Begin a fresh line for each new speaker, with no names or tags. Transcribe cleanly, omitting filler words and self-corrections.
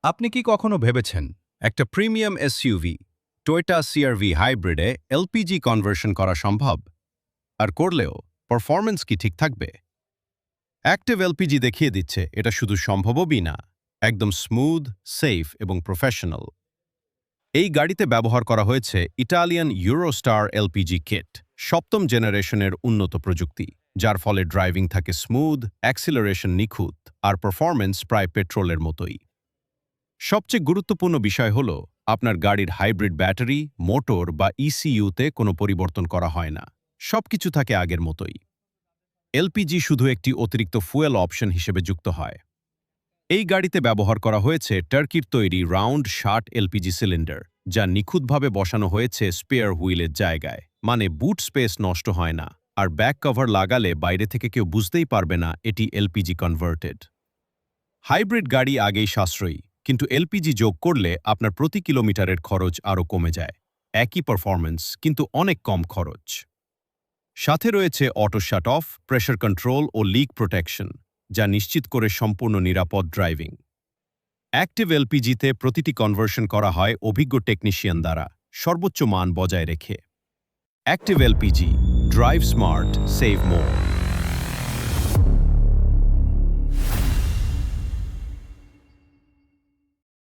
আপনি কি কখনো ভেবেছেন একটা প্রিমিয়াম এসইউভি টয়োটা সিআরভি হাইব্রিডে এলপিজি কনভার্সন করা সম্ভব? আর করলেও পারফরম্যান্স কি ঠিক থাকবে? অ্যাক্টিভ এলপিজি দেখিয়ে দিচ্ছে এটা শুধু সম্ভবই না, একদম স্মুথ, সেফ এবং প্রফেশনাল। এই গাড়িতে ব্যবহার করা হয়েছে ইটালিয়ান ইউরোস্টার এলপিজি কিট, সপ্তম জেনারেশনের উন্নত প্রযুক্তি, যার ফলে ড্রাইভিং থাকে স্মুথ, অ্যাক্সিলারেশন নিখুঁত আর পারফরম্যান্স প্রায় পেট্রোলের মতোই। সবচেয়ে গুরুত্বপূর্ণ বিষয় হল আপনার গাড়ির হাইব্রিড ব্যাটারি, মোটর বা ইসিইউতে কোনো পরিবর্তন করা হয় না, সবকিছু থাকে আগের মতোই। এলপিজি শুধু একটি অতিরিক্ত ফুয়েল অপশন হিসেবে যুক্ত হয়। এই গাড়িতে ব্যবহার করা হয়েছে টার্কির তৈরি রাউন্ড শার্ট এলপিজি সিলিন্ডার, যা নিখুঁতভাবে বসানো হয়েছে স্পেয়ার হুইলের জায়গায়, মানে বুট স্পেস নষ্ট হয় না, আর ব্যাক কভার লাগালে বাইরে থেকে কেউ বুঝতেই পারবে না এটি এলপিজি কনভার্টেড। হাইব্রিড গাড়ি আগেই সাশ্রয়ী, কিন্তু এলপিজি যোগ করলে আপনার প্রতি কিলোমিটারের খরচ আরও কমে যায়। একই পারফরম্যান্স কিন্তু অনেক কম খরচ। সাথে রয়েছে auto shut off, pressure control ও লিক প্রোটেকশন, যা নিশ্চিত করে সম্পূর্ণ নিরাপদ ড্রাইভিং। অ্যাক্টিভ এলপিজিতে প্রতিটি কনভার্সন করা হয় অভিজ্ঞ টেকনিশিয়ান দ্বারা, সর্বোচ্চ মান বজায় রেখে। Active LPG, drive smart, save মোর।